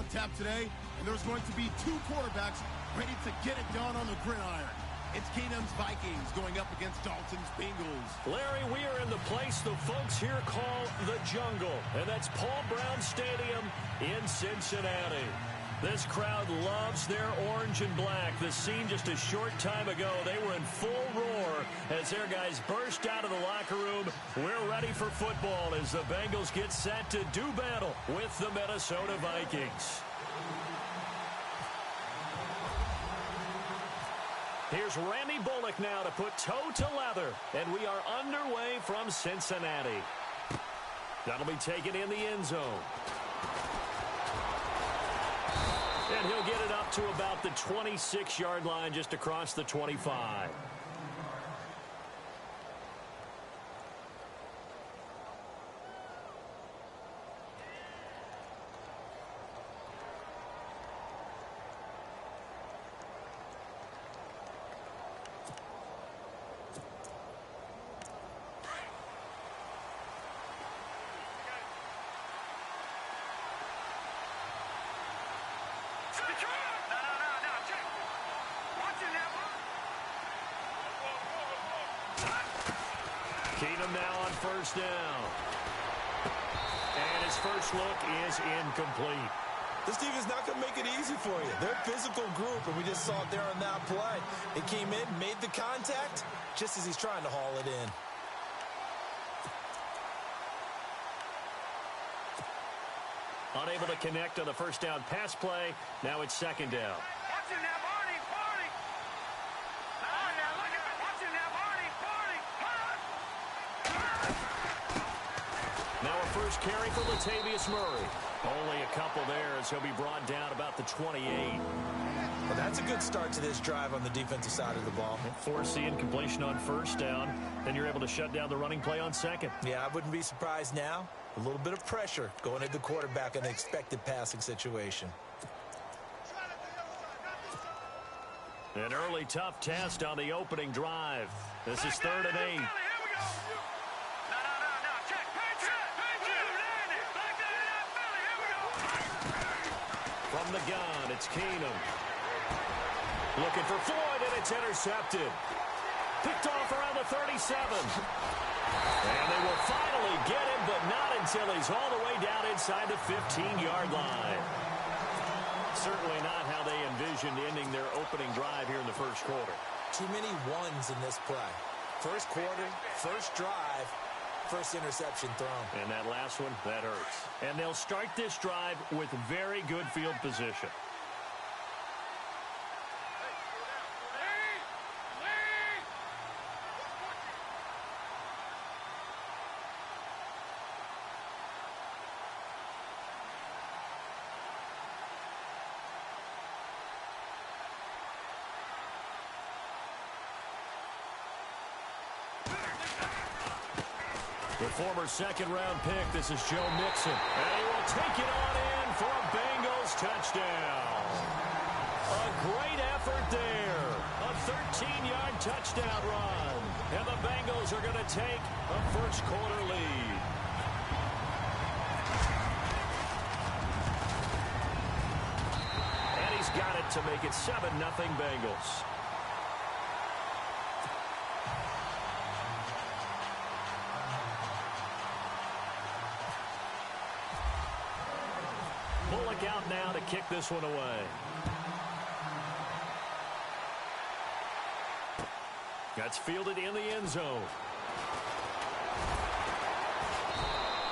on tap today, and there's going to be two quarterbacks ready to get it done on the gridiron. It's Keenum's Vikings going up against Dalton's Bengals. Larry, we are in the place the folks here call the jungle, and that's Paul Brown Stadium in Cincinnati. This crowd loves their orange and black. The scene just a short time ago, they were in full roar as their guys burst out of the locker room. We're ready for football as the Bengals get set to do battle with the Minnesota Vikings. Here's Randy Bullock now to put toe to leather, and we are underway from Cincinnati. That'll be taken in the end zone. And he'll get it up to about the 26-yard line, just across the 25. Keenum now on first down. And his first look is incomplete. This defense not going to make it easy for you. They're a physical group, and we just saw it there on that play. It came in, made the contact, just as he's trying to haul it in. Unable to connect on the first down pass play. Now it's second down. Now a first carry for Latavius Murray. Only a couple there as he'll be brought down about the 28. Well, that's a good start to this drive on the defensive side of the ball. Force the incompletion on first down. Then you're able to shut down the running play on second. Yeah, I wouldn't be surprised now. A little bit of pressure going at the quarterback in an expected passing situation. An early tough test on the opening drive. This is 3rd and 8. From the gun, it's Keenum. Looking for Floyd, and it's intercepted. Picked off around the 37. And they will finally get him, but not until he's all the way down inside the 15-yard line. Certainly not how they envisioned ending their opening drive here in the first quarter. Too many ones in this play. First quarter, first drive, first interception thrown. And that last one, that hurts. And they'll start this drive with very good field position. The former second-round pick, this is Joe Mixon. And he will take it on in for a Bengals touchdown. A great effort there. A 13-yard touchdown run. And the Bengals are going to take a first-quarter lead. And he's got it to make it 7-0 Bengals. Bullock out now to kick this one away. That's fielded in the end zone.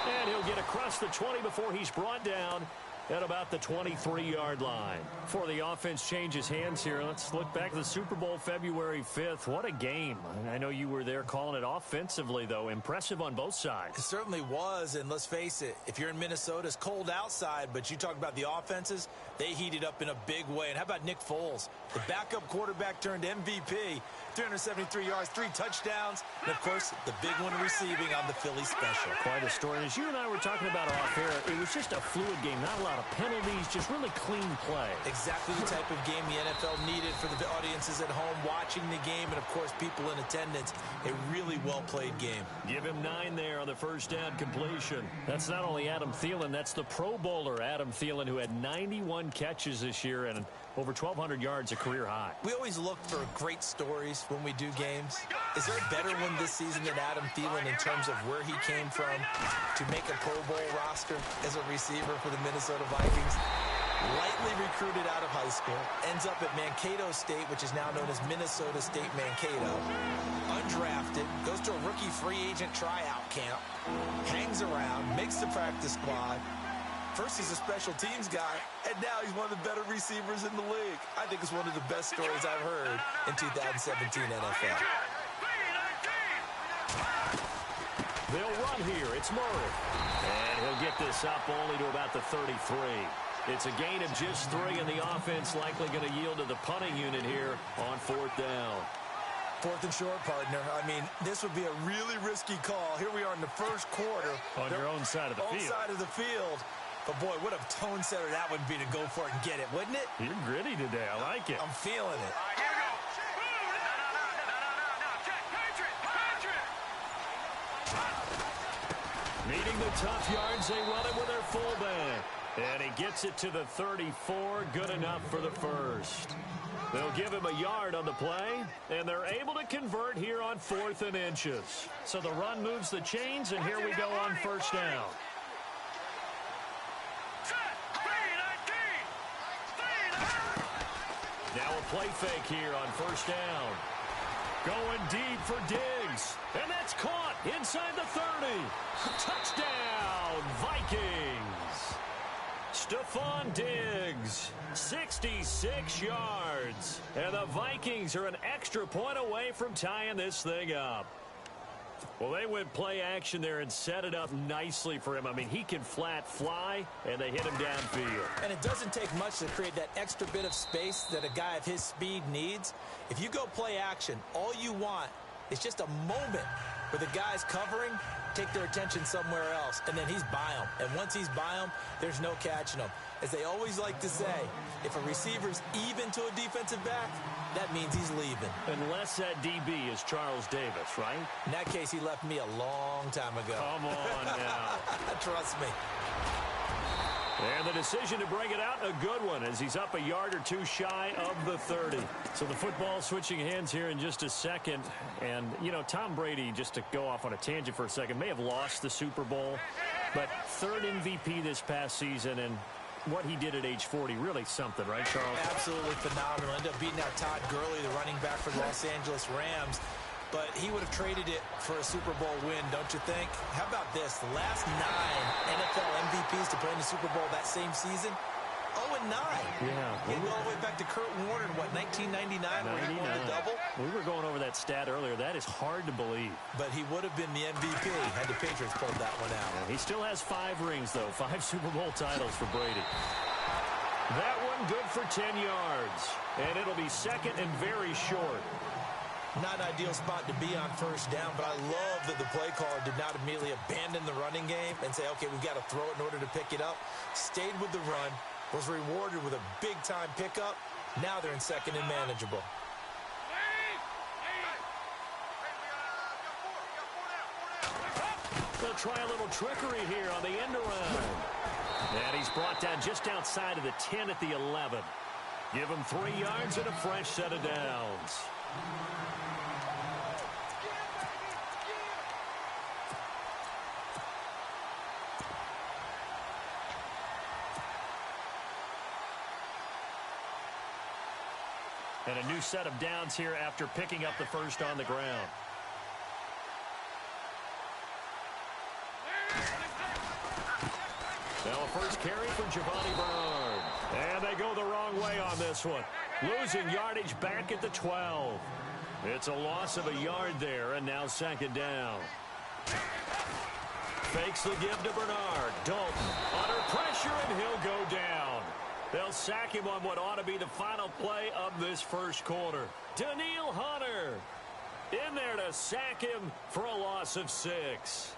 And he'll get across the 20 before he's brought down at about the 23-yard line. Before the offense changes hands here, let's look back at the Super Bowl February 5th. What a game. I know you were there calling it offensively, though. Impressive on both sides. It certainly was, and let's face it, if you're in Minnesota, it's cold outside, but you talk about the offenses, they heated up in a big way. And how about Nick Foles? The backup quarterback turned MVP, 373 yards, 3 touchdowns, and, of course, the big one receiving on the Philly special. Quite a story. As you and I were talking about off air, it was just a fluid game, not a lot penalties, just really clean play. Exactly the type of game the NFL needed for the audiences at home watching the game and, of course, people in attendance. A really well-played game. Give him 9 there on the first down completion. That's not only Adam Thielen, that's the Pro Bowler Adam Thielen, who had 91 catches this year and over 1,200 yards, a career high. We always look for great stories when we do games. Is there a better one this season than Adam Thielen in terms of where he came from to make a Pro Bowl roster as a receiver for the Minnesota Vikings? Lightly recruited out of high school, ends up at Mankato State, which is now known as Minnesota State Mankato. Undrafted, goes to a rookie free agent tryout camp, hangs around, makes the practice squad. First, he's a special teams guy, and now he's one of the better receivers in the league. I think it's one of the best stories I've heard in 2017 NFL. They'll run here. It's Murray. And he'll get this up only to about the 33. It's a gain of just 3, and the offense likely going to yield to the punting unit here on 4th down. 4th and short, partner. I mean, this would be a really risky call. Here we are in the first quarter. On your own side of the field. Own side of the field. But, boy, what a tone setter that would be to go for it and get it, wouldn't it? You're gritty today. I like it. I'm feeling it. Needing the tough yards, they run it with their fullback. And he gets it to the 34. Good enough for the first. They'll give him a yard on the play, and they're able to convert here on 4th and inches. So the run moves the chains, and here we go on first down. Now a play fake here on first down. Going deep for Diggs. And that's caught inside the 30. Touchdown, Vikings. Stephon Diggs, 66 yards. And the Vikings are an extra point away from tying this thing up. Well, they went play action there and set it up nicely for him. I mean, he can flat fly, and they hit him downfield. And it doesn't take much to create that extra bit of space that a guy of his speed needs. If you go play action, all you want is just a moment where the guy's covering, take their attention somewhere else, and then he's by him. And once he's by him, there's no catching him. As they always like to say, if a receiver's even to a defensive back, that means he's leaving. Unless that DB is Charles Davis, right? In that case, he left me a long time ago. Come on now. Trust me. And the decision to bring it out, a good one, as he's up a yard or 2 shy of the 30. So the football switching hands here in just a second. And, you know, Tom Brady, just to go off on a tangent for a second, may have lost the Super Bowl, but 3rd MVP this past season, and what he did at age 40, really something, right, Charles? Absolutely phenomenal. Ended up beating out Todd Gurley, the running back for the Los Angeles Rams. But he would have traded it for a Super Bowl win, don't you think? How about this? The last 9 NFL MVPs to play in the Super Bowl that same season, 0-9. Yeah. You go all the way back to Kurt Warner in, what, 1999, where he won the double? We were going over that stat earlier. That is hard to believe. But he would have been the MVP had the Patriots pulled that one out. Yeah, he still has 5 rings, though. 5 Super Bowl titles for Brady. That one good for 10 yards. And it'll be second and very short. Not an ideal spot to be on first down, but I love that the play caller did not immediately abandon the running game and say, okay, we've got to throw it in order to pick it up. Stayed with the run, was rewarded with a big-time pickup. Now they're in second and manageable. They'll try a little trickery here on the end around. And he's brought down just outside of the 10 at the 11. Give him 3 yards and a fresh set of downs. And a new set of downs here after picking up the first on the ground. Now a first carry for Giovanni Bernard. And they go the wrong way on this one. Losing yardage back at the 12. It's a loss of a yard there, and now second down. Fakes the give to Bernard. Dalton under pressure, and he'll go down. They'll sack him on what ought to be the final play of this first quarter. Danielle Hunter in there to sack him for a loss of 6.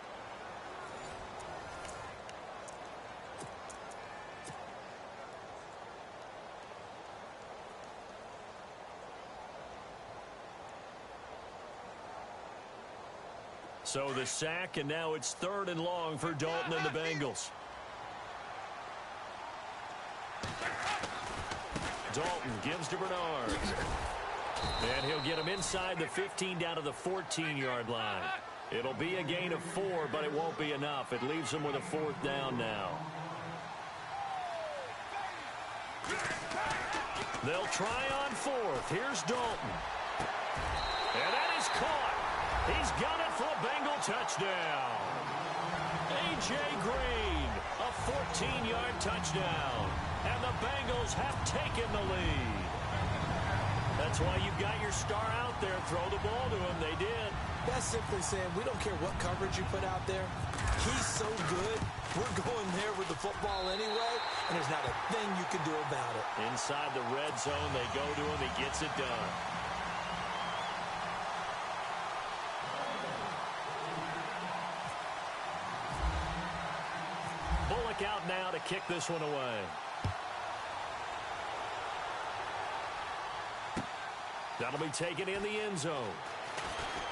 So the sack, and now it's 3rd and long for Dalton and the Bengals. Dalton gives to Bernard. And he'll get him inside the 15 down to the 14-yard line. It'll be a gain of 4, but it won't be enough. It leaves him with a 4th down now. They'll try on 4th. Here's Dalton. And that is caught. He's got it for a Bengal touchdown. A.J. Green, a 14-yard touchdown. And the Bengals have taken the lead. That's why you've got your star out there. Throw the ball to him. They did. That's simply saying we don't care what coverage you put out there. He's so good. We're going there with the football anyway, and there's not a thing you can do about it. Inside the red zone, they go to him. He gets it done. Bullock out now to kick this one away. That'll be taken in the end zone.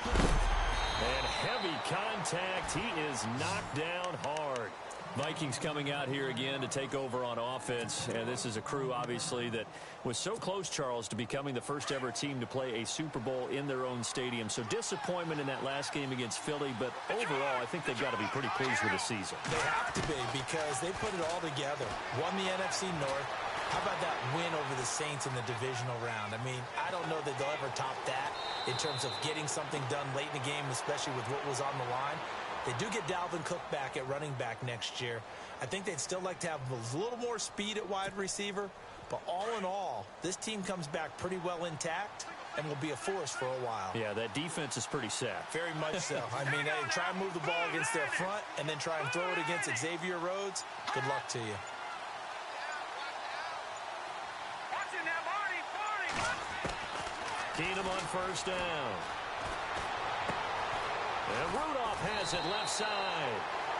And heavy contact. He is knocked down hard. Vikings coming out here again to take over on offense. And this is a crew, obviously, that was so close, Charles, to becoming the first ever team to play a Super Bowl in their own stadium. So disappointment in that last game against Philly. But overall, I think they've got to be pretty pleased with the season. They have to be, because they put it all together. Won the NFC North. How about that win over the Saints in the divisional round? I mean, I don't know that they'll ever top that in terms of getting something done late in the game, especially with what was on the line. They do get Dalvin Cook back at running back next year. I think they'd still like to have a little more speed at wide receiver. But all in all, this team comes back pretty well intact and will be a force for a while. Yeah, that defense is pretty set. Very much so. I mean, they try and move the ball against their front and then try and throw it against Xavier Rhodes. Good luck to you. Keenum on first down. And Rudolph has it left side.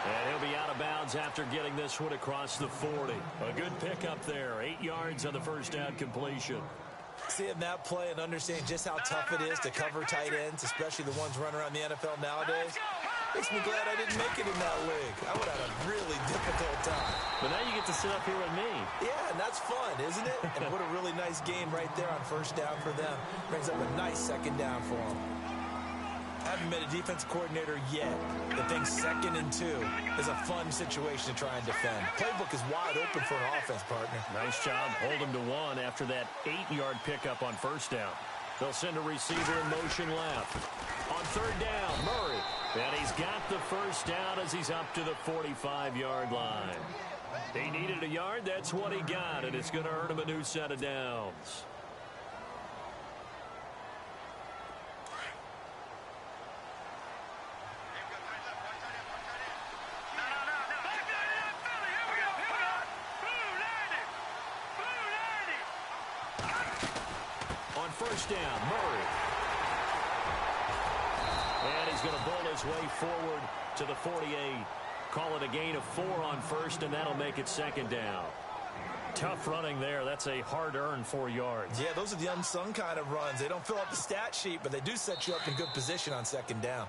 And he'll be out of bounds after getting this one across the 40. A good pickup there. 8 yards on the first down completion. Seeing that play and understanding just how tough it is to cover tight ends, especially the ones running around the NFL nowadays, makes me glad I didn't make it in that league. I would have had a really difficult time. But now you get to sit up here with me. Yeah, and that's fun, isn't it? And what a really nice game right there on first down for them. Brings up a nice second down for them. I haven't met a defense coordinator yet that thinks 2nd and 2 is a fun situation to try and defend. Playbook is wide open for an offense, partner. Nice job. Hold him to 1 after that 8-yard pickup on first down. They'll send a receiver in motion left. On third down, Murray. And he's got the first down as he's up to the 45-yard line. He needed a yard. That's what he got, and it's going to earn him a new set of downs. On first down, Murray. And he's going to bowl his way forward to the 48. Call it a gain of 4 on first, and that'll make it second down. Tough running there. That's a hard-earned 4 yards. Yeah, those are the unsung kind of runs. They don't fill up the stat sheet, but they do set you up in good position on second down.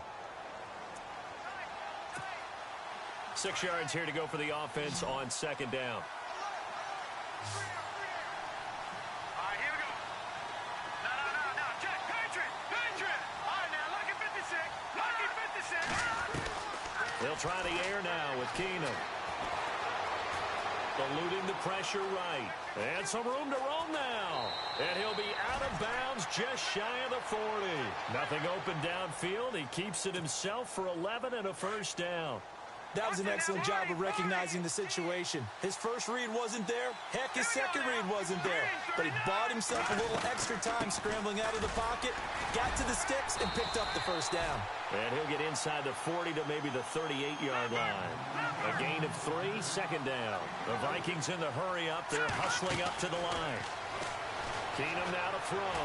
6 yards here to go for the offense on second down. They'll try the air now with Keenum. Eluding the pressure right. And some room to roam now. And he'll be out of bounds just shy of the 40. Nothing open downfield. He keeps it himself for 11 and a first down. That was an excellent job of recognizing the situation. His first read wasn't there. Heck, his second read wasn't there. But he bought himself a little extra time scrambling out of the pocket, got to the sticks, and picked up the first down. And he'll get inside the 40 to maybe the 38-yard line. A gain of 3, second down. The Vikings in the hurry up. They're hustling up to the line. Keenum now to throw.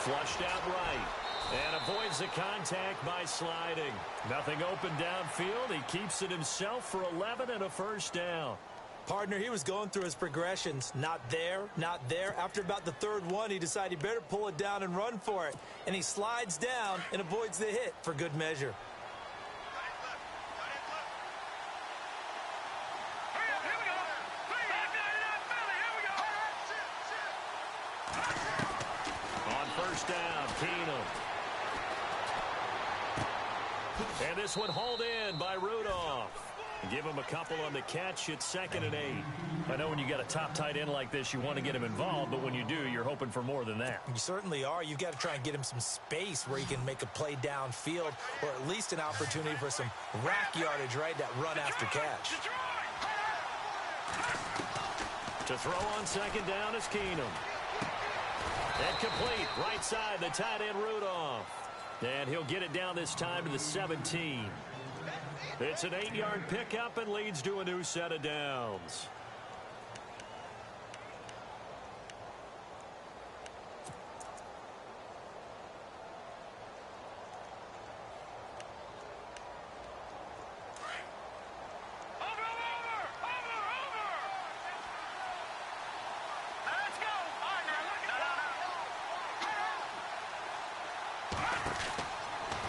Flushed out right. And avoids the contact by sliding. Nothing open downfield. He keeps it himself for 11 and a first down. Partner, he was going through his progressions. Not there, not there. After about the third one, he decided he better pull it down and run for it. And he slides down and avoids the hit for good measure. On first down, Keenum. And this one hauled in by Rudolph. Give him a couple on the catch. It's 2nd and 8. I know when you got a top tight end like this, you want to get him involved, but when you do, you're hoping for more than that. You certainly are. You've got to try and get him some space where he can make a play downfield, or at least an opportunity for some rack yardage, right? That run after catch. To throw on 2nd down is Keenum. And complete. Right side, the tight end Rudolph. And he'll get it down this time to the 17. It's an 8-yard pickup and leads to a new set of downs.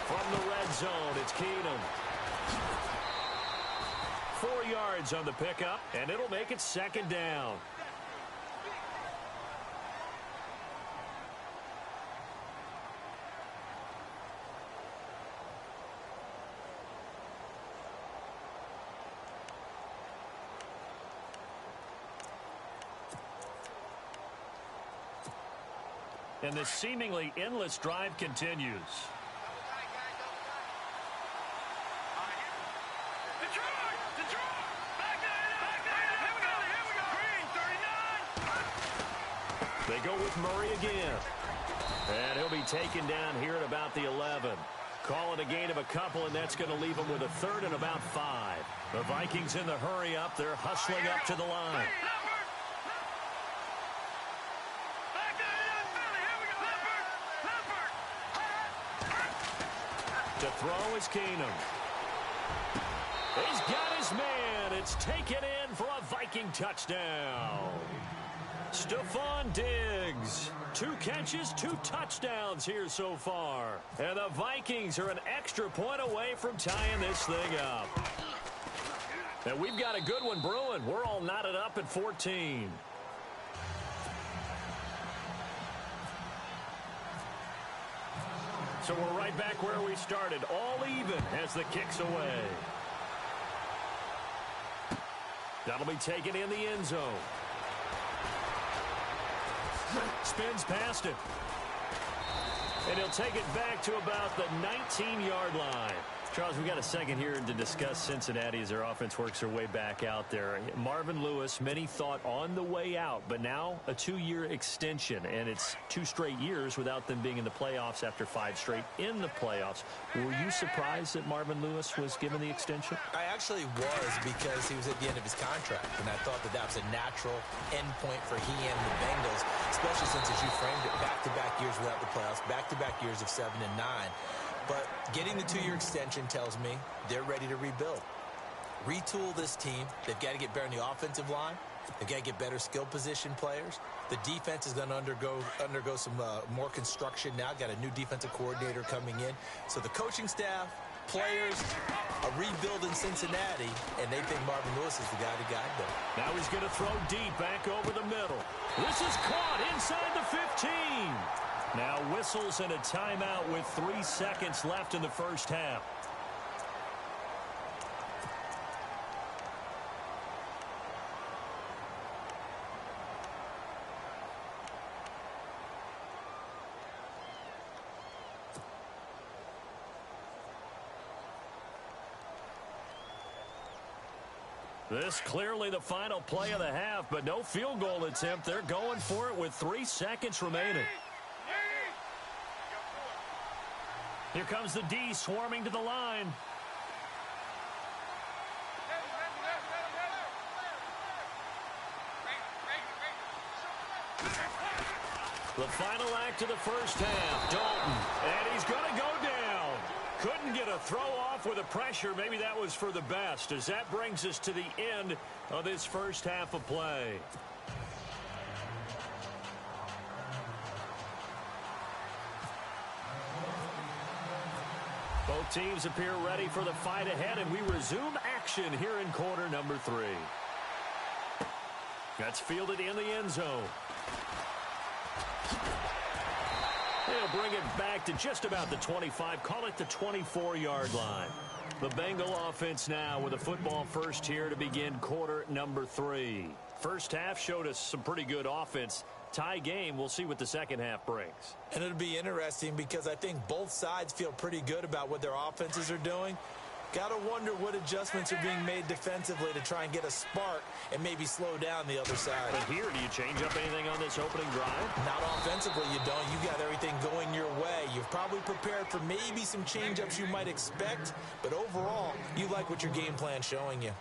From the red zone, it's Keenum. 4 yards on the pickup, and it'll make it 2nd down. And this seemingly endless drive continues. They go with Murray again. And he'll be taken down here at about the 11. Call it a gain of a couple, and that's going to leave them with a 3rd and about 5. The Vikings in the hurry up. They're hustling up to the line. To throw is Keenum. He's got his man. It's taken in for a Viking touchdown. Stephon Diggs. 2 catches, 2 touchdowns here so far. And the Vikings are an extra point away from tying this thing up. And we've got a good one brewing. We're all knotted up at 14. So we're right back where we started, all even as the kick's away. That'll be taken in the end zone. Spins past it. And he'll take it back to about the 19-yard line. Charles, we got a second here to discuss Cincinnati as their offense works their way back out there. Marvin Lewis, many thought on the way out, but now a 2-year extension, and it's 2 straight years without them being in the playoffs after 5 straight in the playoffs. Were you surprised that Marvin Lewis was given the extension? I actually was, because he was at the end of his contract, and I thought that that was a natural end point for he and the Bengals, especially since, as you framed it, back-to-back years without the playoffs, back-to-back years of 7 and 9. But getting the 2-year extension tells me they're ready to rebuild. Retool this team. They've got to get better in the offensive line. They've got to get better skill position players. The defense is going to undergo some more construction now. Got a new defensive coordinator coming in. So the coaching staff, players, a rebuild in Cincinnati, and they think Marvin Lewis is the guy to guide them. Now he's going to throw deep back over the middle. This is caught inside the 15. Now whistles and a timeout with 3 seconds left in the first half. This clearly the final play of the half, but no field goal attempt. They're going for it with 3 seconds remaining. Here comes the D swarming to the line. The final act of the first half. Dalton. And he's going to go down. Couldn't get a throw off with the pressure. Maybe that was for the best, as that brings us to the end of this first half of play. Both teams appear ready for the fight ahead, and we resume action here in quarter number 3. That's fielded in the end zone. They'll bring it back to just about the 25, call it the 24-yard line. The Bengal offense now with a football first here to begin quarter number 3. First half showed us some pretty good offense. Tie game, we'll see what the second half brings. And it'll be interesting because I think both sides feel pretty good about what their offenses are doing. Got to wonder what adjustments are being made defensively to try and get a spark and maybe slow down the other side. But here, do you change up anything on this opening drive? Not offensively, you don't. You got everything going your way. You've probably prepared for maybe some change-ups you might expect, but overall, you like what your game plan's showing you.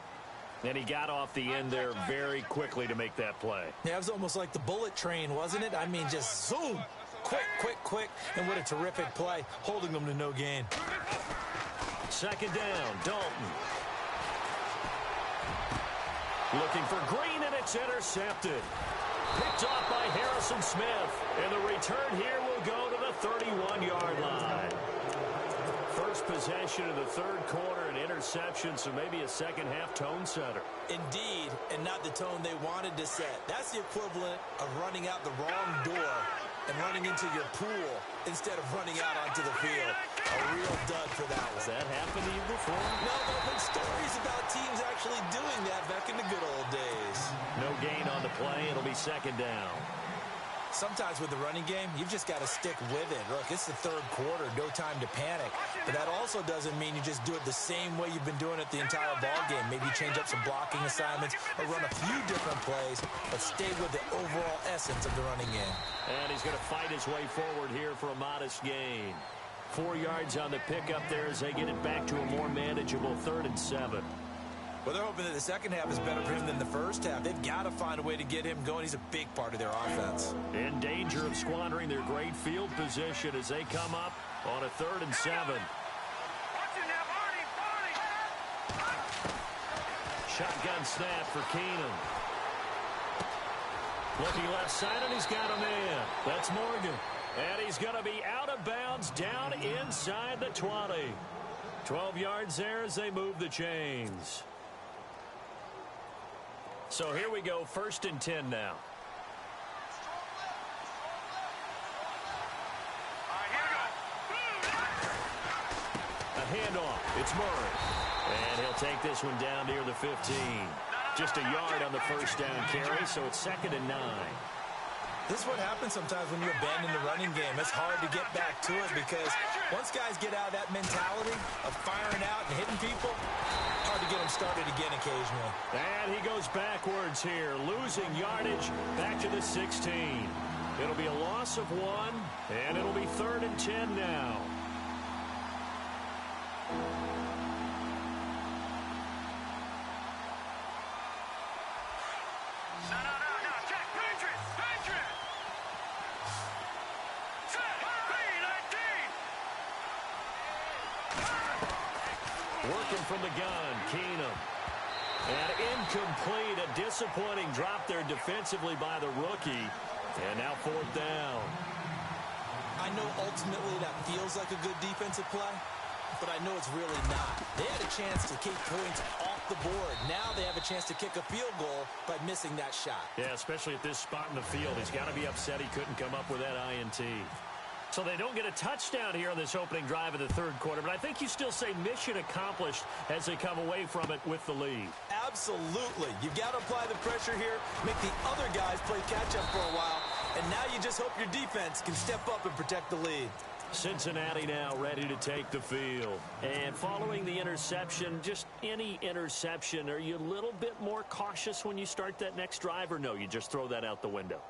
And he got off the end there very quickly to make that play. Yeah, it was almost like the bullet train, wasn't it? I mean, just zoom, quick, and what a terrific play, holding them to no gain. Second down, Dalton. Looking for Green, and it's intercepted. Picked off by Harrison Smith. And the return here will go to the 31-yard line. First possession of the third quarter, an interception, so maybe a second-half tone setter. Indeed, and not the tone they wanted to set. That's the equivalent of running out the wrong door and running into your pool instead of running out onto the field. A real dud for that one. Has that happened to you before? No, there have been stories about teams actually doing that back in the good old days. No gain on the play. It'll be second down. Sometimes with the running game, you've just got to stick with it. Look, it's the third quarter, no time to panic. But that also doesn't mean you just do it the same way you've been doing it the entire ball game. Maybe change up some blocking assignments or run a few different plays, but stay with the overall essence of the running game. And he's going to fight his way forward here for a modest gain. 4 yards on the pickup there as they get it back to a more manageable 3rd and 7. Well, they're hoping that the second half is better for him than the first half. They've got to find a way to get him going. He's a big part of their offense. In danger of squandering their great field position as they come up on a 3rd and 7. Shotgun snap for Keenum. Looking left side, and he's got a man. That's Morgan. And he's going to be out of bounds down inside the 20. 12 yards there as they move the chains. So here we go, 1st and 10 now. A handoff. It's Murray. And he'll take this one down near the 15. Just a yard on the first down carry, so it's 2nd and 9. This is what happens sometimes when you abandon the running game. It's hard to get back to it because once guys get out of that mentality of firing out and hitting people, hard to get them started again occasionally. And he goes backwards here, losing yardage back to the 16. It'll be a loss of 1, and it'll be 3rd and 10 now. Working from the gun, Keenum. And incomplete, a disappointing drop there defensively by the rookie. And now 4th down. I know ultimately that feels like a good defensive play, but I know it's really not. They had a chance to keep points off the board. Now they have a chance to kick a field goal by missing that shot. Yeah, especially at this spot in the field. He's got to be upset he couldn't come up with that INT. So they don't get a touchdown here on this opening drive of the third quarter, but I think you still say mission accomplished as they come away from it with the lead. Absolutely. You've got to apply the pressure here, make the other guys play catch-up for a while, and now you just hope your defense can step up and protect the lead. Cincinnati now ready to take the field. And following the interception, just any interception, are you a little bit more cautious when you start that next drive, or no, you just throw that out the window?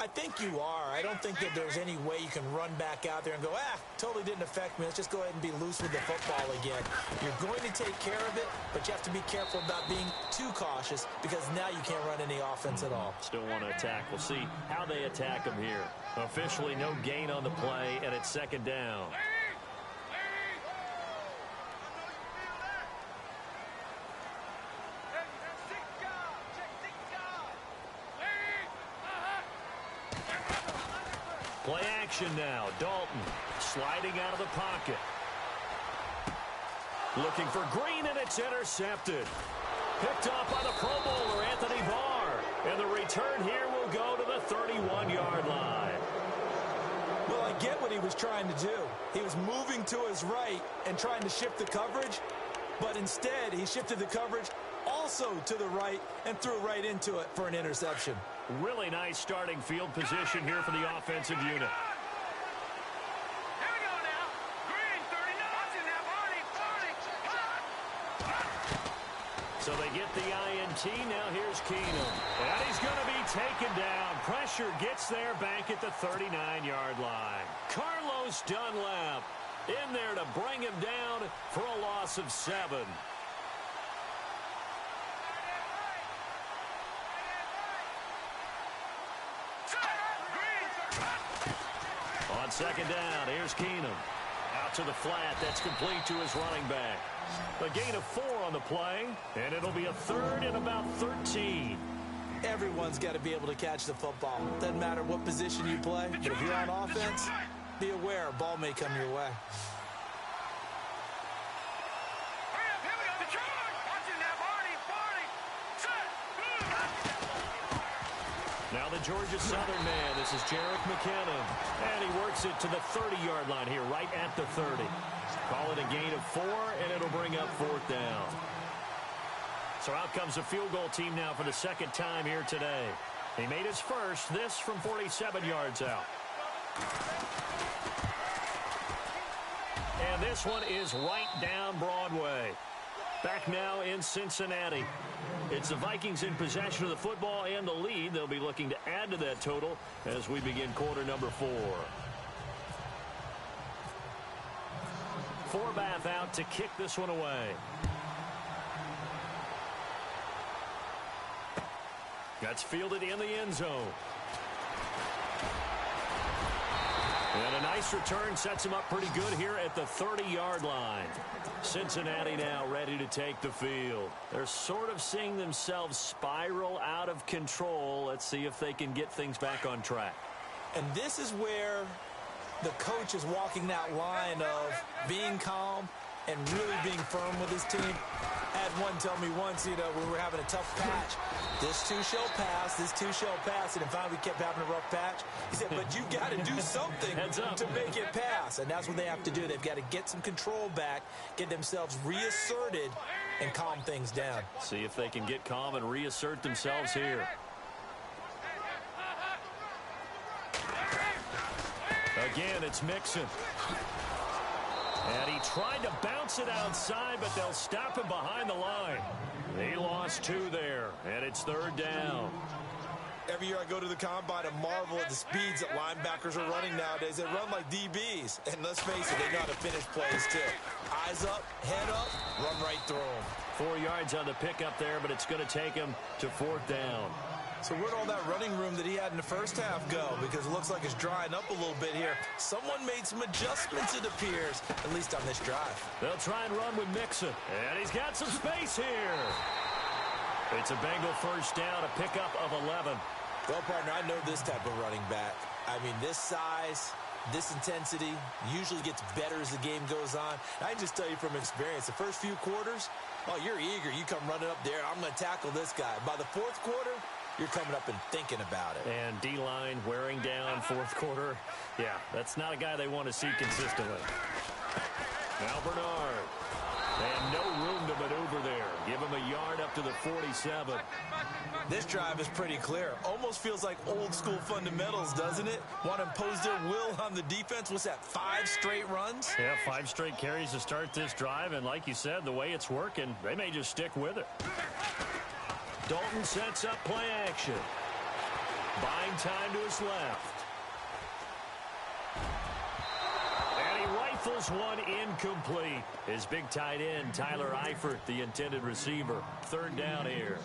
I think you are. I don't think that there's any way you can run back out there and go, totally didn't affect me. Let's just go ahead and be loose with the football again. You're going to take care of it, but you have to be careful about being too cautious because now you can't run any offense at all. Still want to attack. We'll see how they attack them here. Officially no gain on the play, and it's 2nd down. Play action now. Dalton sliding out of the pocket. Looking for Green, and it's intercepted. Picked off by the Pro Bowler, Anthony Barr. And the return here will go to the 31-yard line. Well, I get what he was trying to do. He was moving to his right and trying to shift the coverage, but instead he shifted the coverage also to the right and threw right into it for an interception. Really nice starting field position here for the offensive unit. So they get the INT. Now here's Keenum. And he's going to be taken down. Pressure gets there back at the 39-yard line. Carlos Dunlap in there to bring him down for a loss of 7. On second down, here's Keenum. Out to the flat. That's complete to his running back. A gain of 4 on the play, and it'll be a third and about 13. Everyone's got to be able to catch the football. Doesn't matter what position you play, but if you're on offense, be aware a ball may come your way. Now the Georgia Southern man. This is Jerick McKinnon. And he works it to the 30-yard line here, right at the 30. Call it a gain of 4, and it'll bring up 4th down. So out comes the field goal team now for the second time here today. He made his first, this from 47 yards out. And this one is right down Broadway. Back now in Cincinnati. It's the Vikings in possession of the football and the lead. They'll be looking to add to that total as we begin quarter number 4. Forbath out to kick this one away. That's fielded in the end zone. And a nice return sets him up pretty good here at the 30-yard line. Cincinnati now ready to take the field. They're sort of seeing themselves spiral out of control. Let's see if they can get things back on track. And this is where the coach is walking that line of being calm and really being firm with his team. I had one tell me once, when we were having a tough patch, this too shall pass, this too shall pass, and finally we kept having a rough patch. He said, but you got to do something to make it pass, and that's what they have to do. They've got to get some control back, get themselves reasserted, and calm things down. See if they can get calm and reassert themselves here. Again, it's Mixon. And he tried to bounce it outside, but they'll stop him behind the line. He lost 2 there, and it's 3rd down. Every year I go to the combine and marvel at the speeds that linebackers are running nowadays. They run like DBs. And let's face it, they know how to finish plays too. Eyes up, head up, run right through them. 4 yards on the pickup there, but it's going to take him to 4th down. So where'd all that running room that he had in the first half go? Because it looks like it's drying up a little bit here. Someone made some adjustments, it appears, at least on this drive. They'll try and run with Mixon. And he's got some space here. It's a Bengal first down, a pickup of 11. Well, partner, I know this type of running back. I mean, this size, this intensity usually gets better as the game goes on. I can just tell you from experience, the first few quarters, oh, you're eager. You come running up there. I'm going to tackle this guy. By the 4th quarter, you're coming up and thinking about it. And D-line wearing down 4th quarter. Yeah, that's not a guy they want to see consistently. Now Bernard. And no room to maneuver there. Give him a yard up to the 47. This drive is pretty clear. Almost feels like old school fundamentals, doesn't it? Want to impose their will on the defense. What's that, 5 straight runs? Yeah, 5 straight carries to start this drive. And like you said, the way it's working, they may just stick with it. Dalton sets up play action. Buying time to his left. And he rifles one incomplete. His big tight end, Tyler Eifert, the intended receiver. 3rd down here.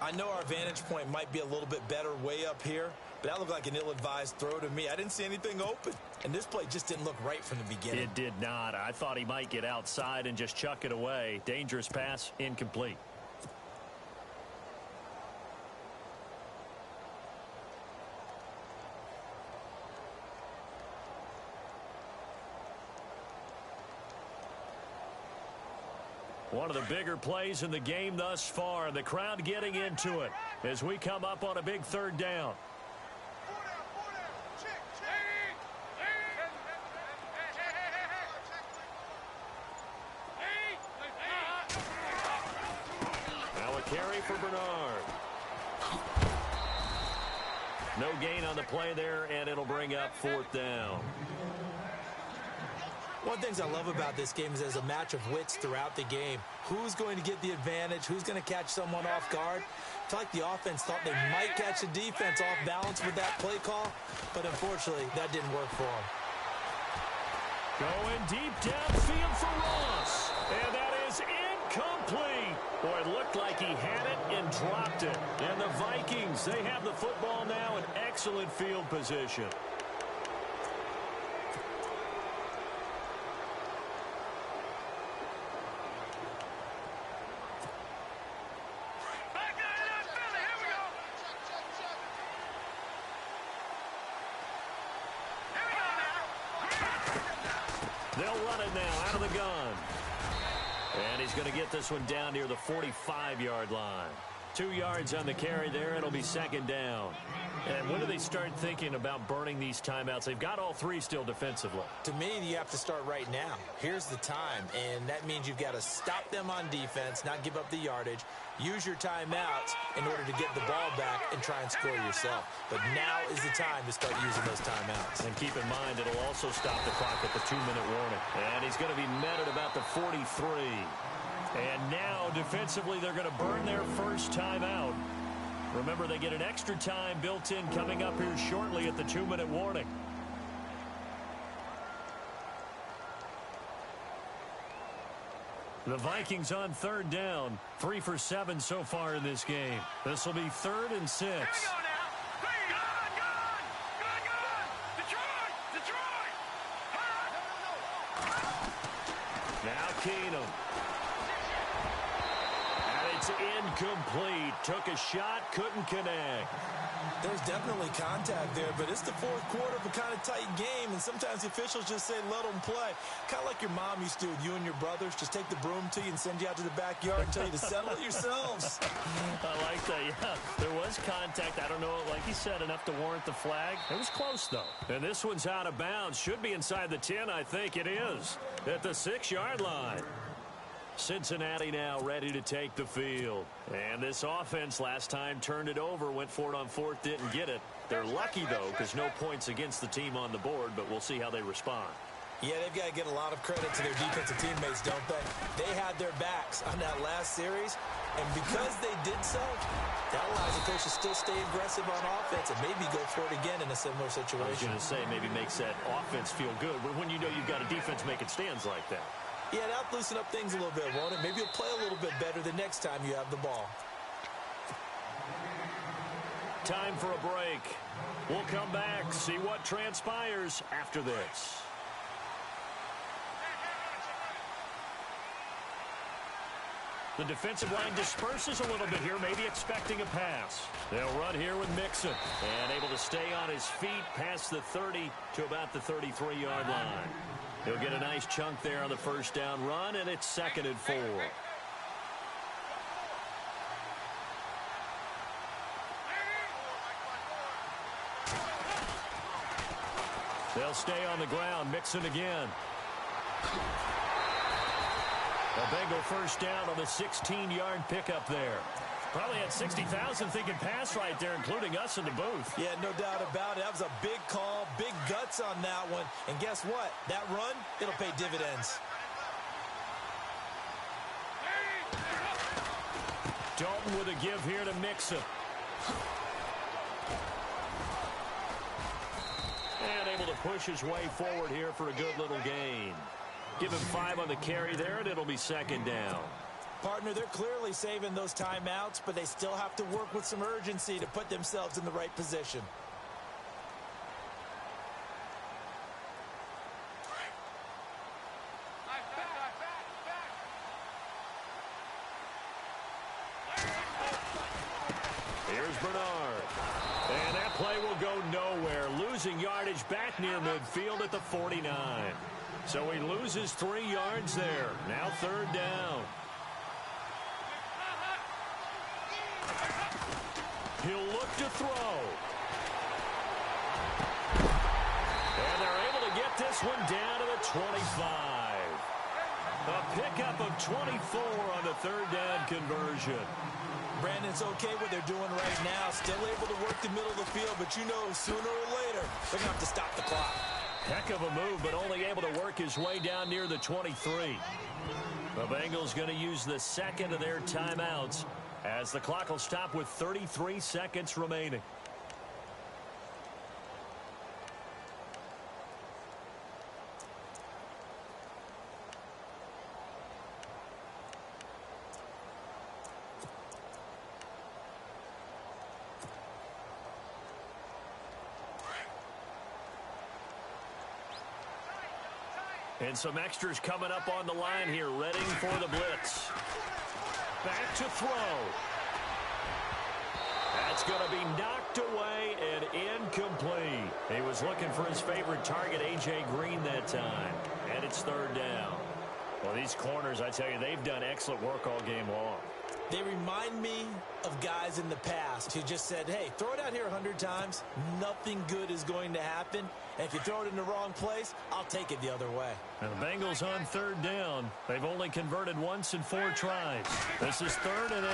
I know our vantage point might be a little bit better way up here, but that looked like an ill-advised throw to me. I didn't see anything open, and this play just didn't look right from the beginning. It did not. I thought he might get outside and just chuck it away. Dangerous pass, incomplete. One of the bigger plays in the game thus far. The crowd getting into it as we come up on a big third down. Now a carry for Bernard. No gain on the play there, and it'll bring up fourth down. One of the things I love about this game is there's a match of wits throughout the game. Who's going to get the advantage? Who's going to catch someone off guard? I feel like the offense thought they might catch the defense off balance with that play call, but unfortunately, that didn't work for them. Going deep downfield for Ross, and that is incomplete. Boy, it looked like he had it and dropped it. And the Vikings, they have the football now in excellent field position. They'll run it now out of the gun. And he's going to get this one down near the 45-yard line. 2 yards on the carry there. It'll be second down. And when do they start thinking about burning these timeouts? They've got all three still defensively. To me, you have to start right now. Here's the time, and that means you've got to stop them on defense, not give up the yardage, use your timeouts in order to get the ball back and try and score yourself. But now is the time to start using those timeouts. And keep in mind, it'll also stop the clock at the 2-minute warning. And he's going to be met at about the 43. And now, defensively, they're going to burn their first timeout. Remember, they get an extra time built in coming up here shortly at the 2-minute warning. The Vikings on third down, 3 for 7 so far in this game. This will be 3rd and 6. Here we go now. Detroit. Now Keenum. And it's incomplete. Took a shot, couldn't connect. There's definitely contact there, but it's the fourth quarter of a kind of tight game, and sometimes the officials just say, let them play. Kind of like your mom used to with you and your brothers. Just take the broom to you and send you out to the backyard and tell you to settle it yourselves. I like that, yeah. There was contact. I don't know, like he said, enough to warrant the flag. It was close, though. And this one's out of bounds. Should be inside the 10, I think it is. At the 6-yard line. Cincinnati now ready to take the field. And this offense last time turned it over, went for it on 4th, didn't get it. They're lucky, though, because no points against the team on the board, but we'll see how they respond. Yeah, they've got to get a lot of credit to their defensive teammates, don't they? They had their backs on that last series, and because they did so, that allows the coach to still stay aggressive on offense and maybe go for it again in a similar situation. I was going to say, maybe makes that offense feel good when you know you've got a defense making stands like that. Yeah, that'll loosen up things a little bit, won't it? Maybe you'll play a little bit better the next time you have the ball. Time for a break. We'll come back, see what transpires after this. The defensive line disperses a little bit here, maybe expecting a pass. They'll run here with Mixon, and able to stay on his feet past the 30 to about the 33-yard line. He'll get a nice chunk there on the first down run, and it's 2nd and 4. They'll stay on the ground. Mixon again. A Bengal first down on the 16-yard pickup there. Probably had 60,000 thinking pass right there, including us in the booth. Yeah, no doubt about it. That was a big call, big guts on that one. And guess what? That run, it'll pay dividends. Dalton with a give here to Mixon. And able to push his way forward here for a good little gain. Give him 5 on the carry there, and it'll be 2nd down. Partner, they're clearly saving those timeouts, but they still have to work with some urgency to put themselves in the right position. Here's Bernard. And that play will go nowhere. Losing yardage back near midfield at the 49. So he loses 3 yards there. Now 3rd down. to throw. And they're able to get this one down to the 25. A pickup of 24 on the third down conversion. Brandon, it's okay what they're doing right now. Still able to work the middle of the field, but you know sooner or later they're going to have to stop the clock. Heck of a move, but only able to work his way down near the 23. The Bengals going to use the second of their timeouts as the clock will stop with 33 seconds remaining. And some extras coming up on the line here, ready for the blitz. Back to throw. That's going to be knocked away and incomplete. He was looking for his favorite target, A.J. Green, that time. And it's third down. Well, these corners, I tell you, they've done excellent work all game long. They remind me of guys in the past who just said, hey, throw it out here 100 times. Nothing good is going to happen. And if you throw it in the wrong place, I'll take it the other way. And the Bengals on third down. They've only converted once in 4 tries. This is 3rd and 8.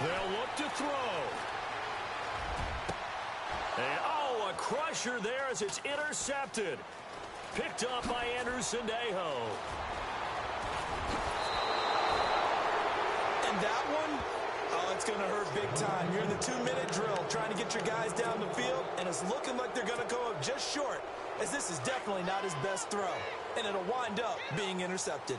They'll look to throw. And, oh, a crusher there as it's intercepted. Picked up by Andrew Sendejo. And that one, oh, it's going to hurt big time. You're in the 2-minute drill trying to get your guys down the field, and it's looking like they're going to go up just short, as this is definitely not his best throw, and it'll wind up being intercepted.